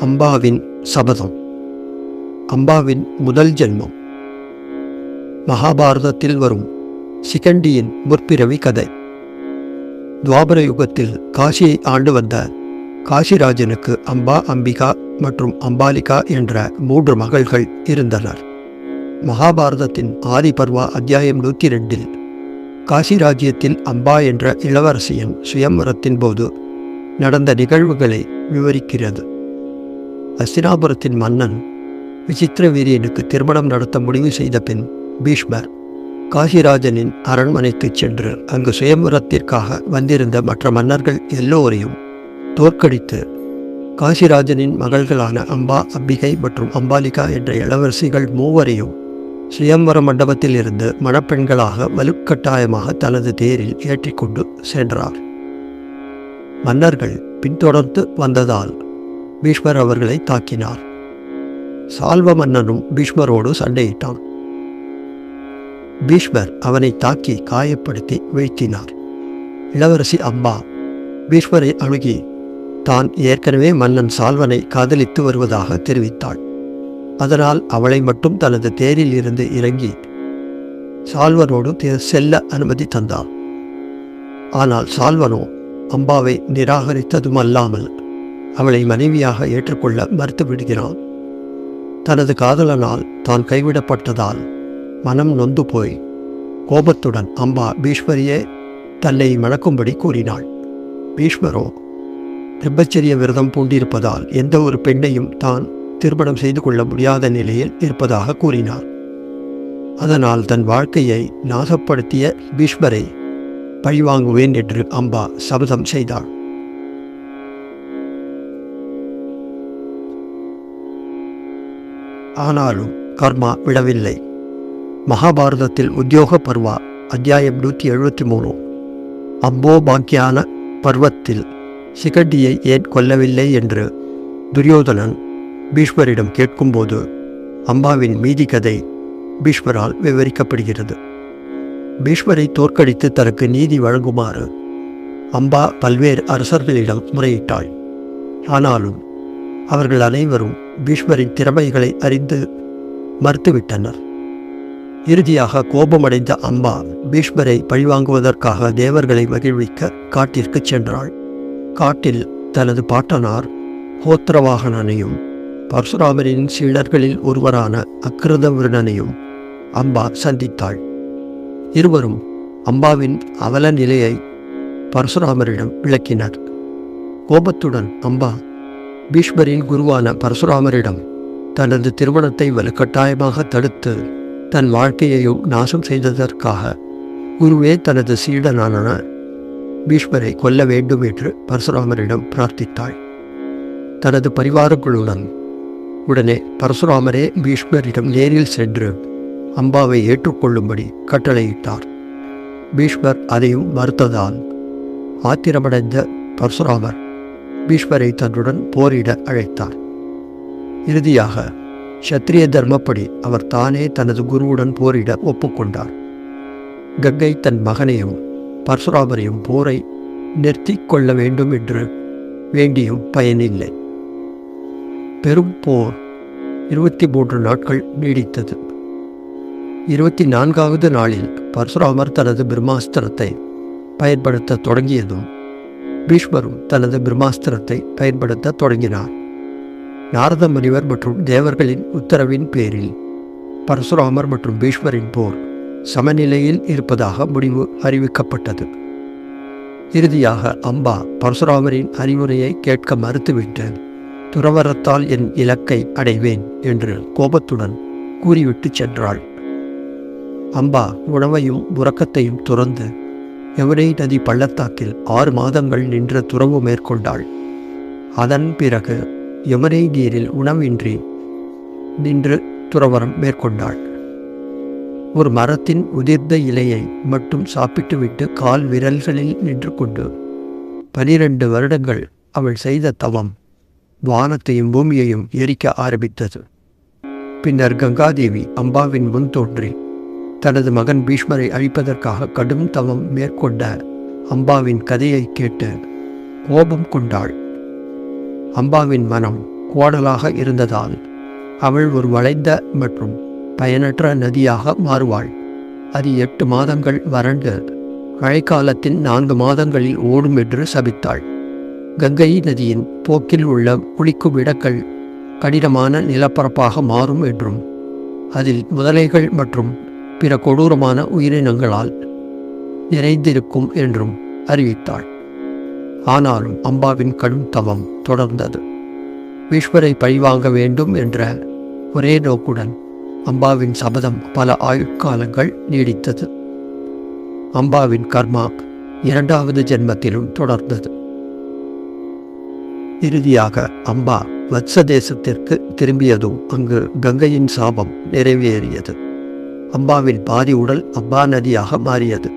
அம்பாவின் சபதம். அம்பாவின் முதல் ஜென்மம். மகாபாரதத்தில் வரும் சிகண்டியின் முற்பிறவி கதை. துவாபர யுகத்தில் காசியை ஆண்டு வந்த காசிராஜனுக்கு அம்பா, அம்பிகா மற்றும் அம்பாலிகா என்ற 3 மகள்கள் இருந்தனர். மகாபாரதத்தின் ஆதி பர்வா அத்தியாயம் 102 காசிராஜ்யத்தில் அம்பா என்ற இளவரசியின் சுயம்வரத்தின் போது நடந்த நிகழ்வுகளை விவரிக்கிறது. ஹஸ்தினாபுரத்தின் மன்னன் விசித்திரவீரியனுக்கு திருமணம் நடத்த முடிவு செய்த பின் பீஷ்மர் காசிராஜனின் அரண்மனைக்குச் சென்று அங்கு சுயம்வரத்திற்காக வந்திருந்த மற்ற மன்னர்கள் எல்லோரையும் தோற்கடித்து காசிராஜனின் மகள்களான அம்பா, அம்பிகை மற்றும் அம்பாலிகா என்ற இளவரசிகள் 3வரையும் சுயம்வர மண்டபத்தில் இருந்து மணப்பெண்களாக வலுக்கட்டாயமாக தனது தேரில் ஏற்றிக்கொண்டு சென்றார். மன்னர்கள் பின்தொடர்ந்து வந்ததால் பீஷ்மர் அவர்களை தாக்கினார். சால்வ மன்னனும் பீஷ்மரோடு சண்டையிட்டான். பீஷ்மர் அவனை தாக்கி காயப்படுத்தி வீழ்த்தினார். இளவரசி அம்பா பீஷ்மரை அணுகி தான் ஏற்கனவே மன்னன் சால்வனை காதலித்து வருவதாக தெரிவித்தாள். அதனால் அவளை மட்டும் தனது தேரில் இருந்து இறங்கி சால்வனோடு செல்ல அனுமதி தந்தார். ஆனால் சால்வனோ அம்பாவை நிராகரித்ததுமல்லாமல் அவளை மனைவியாக ஏற்றுக்கொள்ள மறுத்து விடுகிறான். தனது காதலனால் தான் கைவிடப்பட்டதால் மனம் நொந்து போய் கோபத்துடன் அம்பா பீஷ்மரையே தன்னை மணக்கும்படி கூறினாள். பீஷ்மரோ பிரம்மச்சரிய விரதம் பூண்டிருப்பதால் எந்த ஒரு பெண்ணையும் தான் திருமணம் செய்து கொள்ள முடியாத நிலையில் இருப்பதாக கூறினார். அதனால் தன் வாழ்க்கையை நாசப்படுத்திய பீஷ்மரை பழிவாங்குவேன் என்று அம்பா சபதம் செய்தாள். ஆனாலும் கர்மா விடவில்லை. மகாபாரதத்தில் உத்தியோக பர்வா அத்தியாயம் 173 அம்போபாக்கியான பர்வத்தில் சிகண்டியை ஏன் கொல்லவில்லை என்று துரியோதனன் பீஷ்மரிடம் கேட்கும்போது அம்பாவின் மீதி கதை பீஷ்மரால் விவரிக்கப்படுகிறது. பீஷ்மரை தோற்கடித்து தனக்கு நீதி வழங்குமாறு அம்பா பல்வேறு அரசர்களிடம் முறையிட்டாள். ஆனாலும் அவர்கள் அனைவரும் பீஷ்மரின் திறமைகளை அறிந்து மறுத்துவிட்டனர். இறுதியாக கோபமடைந்த அம்பா பீஷ்மரை பழிவாங்குவதற்காக தேவர்களை மகிழ்விக்க காட்டிற்கு சென்றாள். காட்டில் தனது பாட்டனார் ஹோத்திரவாகனனையும் பரசுராமரின் சீடர்களில் ஒருவரான அக்கிருதவிருடனையும் அம்பா சந்தித்தாள். இருவரும் அம்பாவின் அவல நிலையை பரசுராமரிடம் விளக்கினர். கோபத்துடன் அம்பா பீஷ்மரின் குருவான பரசுராமரிடம் தனது திருமணத்தை வலுக்கட்டாயமாக தடுத்து தன் வாழ்க்கையையும் நாசம் செய்ததற்காக குருவே தனது சீடனான பீஷ்மரை கொல்ல வேண்டும் என்று பரசுராமரிடம் பிரார்த்தித்தாள். தனது பரிவாரங்களுடன் உடனே பரசுராமரே பீஷ்மரிடம் நேரில் சென்று அம்பாவை ஏற்றுக்கொள்ளும்படி கட்டளையிட்டார். பீஷ்மர் அதையும் மறுத்ததால் ஆத்திரமடைந்த பரசுராமர் பீஷ்மரை தன்னுடன் போரிட அழைத்தார். இறுதியாக சத்திரிய தர்மப்படி அவர் தானே தனது குருவுடன் போரிட ஒப்புக்கொண்டார். கங்கை தன் மகனையும் பரசுராமரையும் போரை நிறுத்தி கொள்ள வேண்டும் என்று வேண்டியும் பயனில்லை. பெரும் போர் 23 நாட்கள் நீடித்தது. 24வது நாளில் பரசுராமர் தனது பிரம்மாஸ்திரத்தை பயன்படுத்த தொடங்கியதும் பீஷ்மரும் தனது பிரம்மாஸ்திரத்தை பயன்படுத்த தொடங்கினார். நாரத முனிவர் மற்றும் தேவர்களின் உத்தரவின் பேரில் பரசுராமர் மற்றும் பீஷ்மரின் போர் சமநிலையில் இருப்பதாக முடிவு அறிவிக்கப்பட்டது. இறுதியாக அம்பா பரசுராமரின் அறிவுரையை கேட்க மறுத்துவிட்டு துறவரத்தால் என் இலக்கை அடைவேன் என்று கோபத்துடன் கூறிவிட்டு சென்றாள். அம்பா உணவையும் உறக்கத்தையும் துறந்து யமுனை நதி பள்ளத்தாக்கில் 6 மாதங்கள் நின்ற துறவு மேற்கொண்டாள். அதன் பிறகு யமுனை நீரில் உணவின்றி நின்று துறவரம் மேற்கொண்டாள். ஒரு மரத்தின் உதிர்ந்த இலையை மட்டும் சாப்பிட்டுவிட்டு கால் விரல்களில் நின்று கொண்டு 12 வருடங்கள் அவள் செய்த தவம் வானத்தையும் பூமியையும் எரிக்க ஆரம்பித்தது. பின்னர் கங்காதேவி அம்பாவின் முன் தோன்றி தனது மகன் பீஷ்மரை அழிப்பதற்காக கடும் தவம் மேற்கொண்ட அம்பாவின் கதையை கேட்டு கோபம் கொண்டாள். அம்பாவின் மனம் கோடலாக இருந்ததால் அவள் ஒரு வளைந்த மற்றும் பயனற்ற நதியாக மாறுவாள். அது 8 மாதங்கள் வறண்டு மழைக்காலத்தின் 4 மாதங்களில் ஓடும் என்று சபித்தாள். கங்கை நதியின் போக்கில் உள்ள குளிக்கும் இடங்கள் கடினமான நிலப்பரப்பாக மாறும் என்றும் அதில் முதலைகள் மற்றும் பிற கொடூரமான உயிரினங்களால் நிறைந்திருக்கும் என்றும் அறிவித்தாள். ஆனாலும் அம்பாவின் கடும் தவம் தொடர்ந்தது. பீஷ்மரை பழிவாங்க வேண்டும் என்ற ஒரே நோக்குடன் அம்பாவின் சபதம் பல ஆயுட்காலங்கள் நீடித்தது. அம்பாவின் கர்மா 2வது ஜென்மத்திலும் தொடர்ந்தது. இறுதியாக அம்பா வத்ச தேசத்திற்கு திரும்பியதும் அங்கு கங்கையின் சாபம் நிறைவேறியது. அம்பாவின் பாதி உடல் அம்பா நதியாக மாறியது.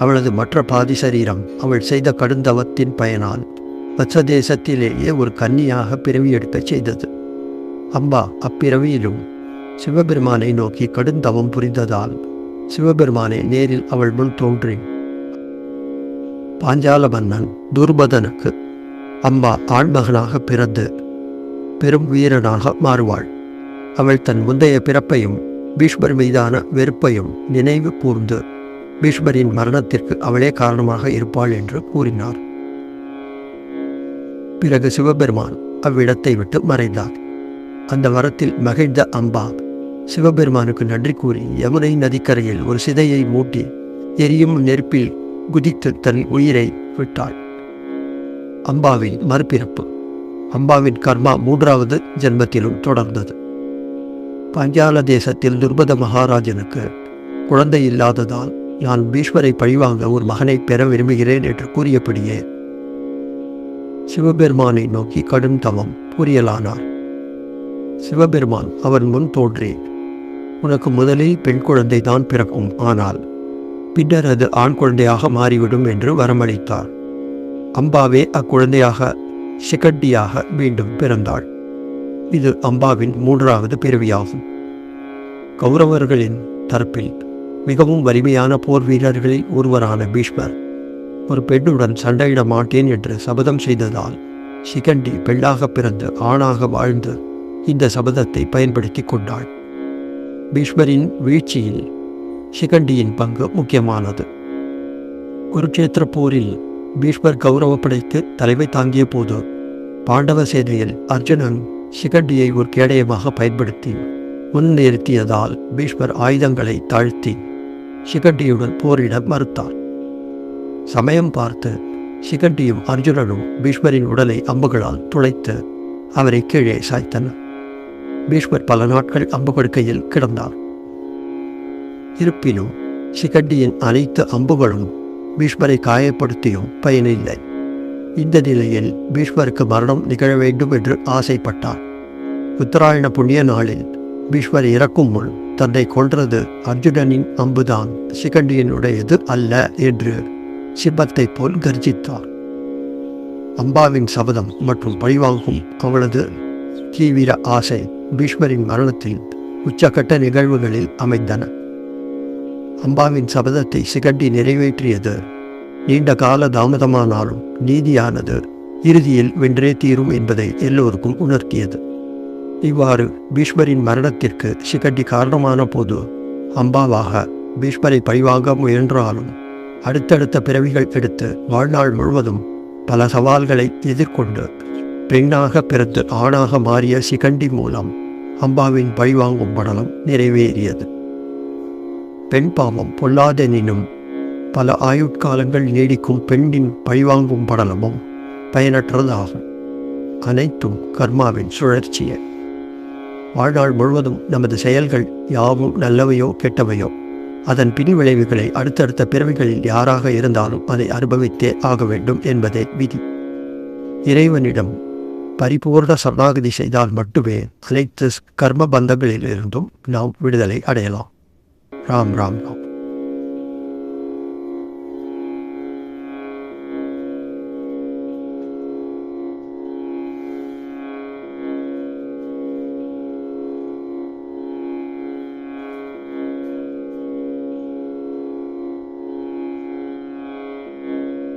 அவளது மற்ற பாதி சரீரம் அவள் செய்த கடுந்தவத்தின் பயனால் வத்ச தேசத்திலேயே ஒரு கன்னியாக பிறவி எடுக்கச் செய்தது. அம்பா அப்பிறவியிலும் சிவபெருமானை நோக்கி கடுந்தவம் புரிந்ததால் சிவபெருமானை நேரில் அவள் முன் தோன்றி பாஞ்சால மன்னன் துர்பதனுக்கு அம்பா ஆண்மகனாக பிறந்து பெரும் வீரனாக மாறுவாள். அவள் தன் முந்தைய பிறப்பையும் பீஷ்மர் மீதான வெறுப்பையும் நினைவு கூர்ந்து பீஷ்மரின் மரணத்திற்கு அவளே காரணமாக இருப்பாள் என்று கூறினார். பிறகு சிவபெருமான் அவ்விடத்தை விட்டு மறைந்தார். அந்த வரத்தில் மகிழ்ந்த அம்பா சிவபெருமானுக்கு நன்றி கூறி யமுனை நதிக்கரையில் ஒரு சிதையை மூட்டி எரியும் நெருப்பில் குதித்து தன் உயிரை விட்டாள். அம்பாவின் மறுபிறப்பு. அம்பாவின் கர்மா 3வது ஜென்மத்திலும் தொடர்ந்தது. பாஞ்சால தேசத்தில் துர்பத மகாராஜனுக்கு குழந்தை இல்லாததால் நான் பீஷ்மரை பழிவாங்க ஒரு மகனை பெற விரும்புகிறேன் என்று கூறியபடியே சிவபெருமானை நோக்கி கடும் தவம் புரியலானார். சிவபெருமான் அவன் முன் தோன்றி, உனக்கு முதலில் பெண் குழந்தை தான் பிறக்கும், ஆனால் பின்னர் அது ஆண் குழந்தையாக மாறிவிடும் என்று வரமளித்தார். அம்பாவே அக்குழந்தையாக சிகண்டியாக மீண்டும் பிறந்தாள். இது அம்பாவின் 3வது பிறவியாகும். கௌரவர்களின் தரப்பில் மிகவும் வலிமையான போர் வீரர்களில் ஒருவரான பீஷ்மர் ஒரு பெண்ணுடன் சண்டையிட மாட்டேன் என்று சபதம் செய்ததால் சிகண்டி பெண்ணாக பிறந்து ஆணாக வாழ்ந்து இந்த சபதத்தை பயன்படுத்தி கொண்டாள். பீஷ்மரின் வீழ்ச்சியில் சிகண்டியின் பங்கு முக்கியமானது. குருட்சேத்திர போரில் பீஷ்மர் கௌரவப்படைக்கு தலைமை தாங்கிய போது பாண்டவ சேனையில் அர்ஜுனன் சிகண்டியை ஒரு கேடயமாக பயன்படுத்தி முன்னிறுத்தியதால் பீஷ்மர் ஆயுதங்களை தாழ்த்தி சிகண்டியுடன் போரிட மறுத்தார். சமயம் பார்த்து சிகண்டியும் அர்ஜுனனும் பீஷ்மரின் உடலை அம்புகளால் துளைத்து அவரை கீழே சாய்த்தனர். பீஷ்மர் பல நாட்கள் அம்பு படுக்கையில் கிடந்தார். இருப்பினும் சிகண்டியின் அனைத்து அம்புகளும் பீஷ்மரை காயப்படுத்தியும் பயனில்லை. இந்த நிலையில் பீஷ்மருக்கு மரணம் நிகழ வேண்டும் என்று ஆசைப்பட்டார். உத்தராயண புண்ணிய நாளில் பீஷ்மர் இறக்கும் முன் தன்னை கொன்றது அர்ஜுனனின் அம்புதான், சிகண்டியினுடையது அல்ல என்று சிம்மத்தை போல் கர்ஜித்தார். அம்பாவின் சபதம் மற்றும் பழிவாங்கும் அவளது தீவிர ஆசை பீஷ்மரின் மரணத்தில் உச்சக்கட்ட நிகழ்வுகளில் அமைந்தன. அம்பாவின் சபதத்தை சிகண்டி நிறைவேற்றியது நீண்ட கால தாமதமானாலும் நீதியானது இறுதியில் வென்றே தீரும் என்பதை எல்லோருக்கும் உணர்த்தியது. இவ்வாறு பீஷ்மரின் மரணத்திற்கு சிகண்டி காரணமான போது அம்பாவாக பீஷ்மரை பழிவாங்க முயன்றாலும் அடுத்தடுத்த பிறவிகள் எடுத்து வாழ்நாள் முழுவதும் பல சவால்களை எதிர்கொண்டு பெண்ணாக பிறந்து ஆணாக மாறிய சிகண்டி மூலம் அம்பாவின் பழிவாங்கும் படலம் நிறைவேறியது. பெண் பாவம் பொல்லாதெனினும் பல ஆயுட்காலங்கள் நீடிக்கும் பெண்ணின் பழிவாங்கும் படலமும் பயனற்றதாகும். அனைத்தும் கர்மாவின் சுழற்சியே. வாழ்நாள் முழுவதும் நமது செயல்கள் யாவும் நல்லவையோ கெட்டவையோ அதன் பின் விளைவுகளை அடுத்தடுத்த பிறவிகளில் யாராக இருந்தாலும் அதை அனுபவித்தே ஆக வேண்டும் என்பதே விதி. இறைவனிடம் பரிபூர்ண சரணாகதி செய்தால் மட்டுமே அனைத்து கர்ம பந்தங்களிலிருந்தும் நாம் விடுதலை அடையலாம். ராம் ராம் ராம்.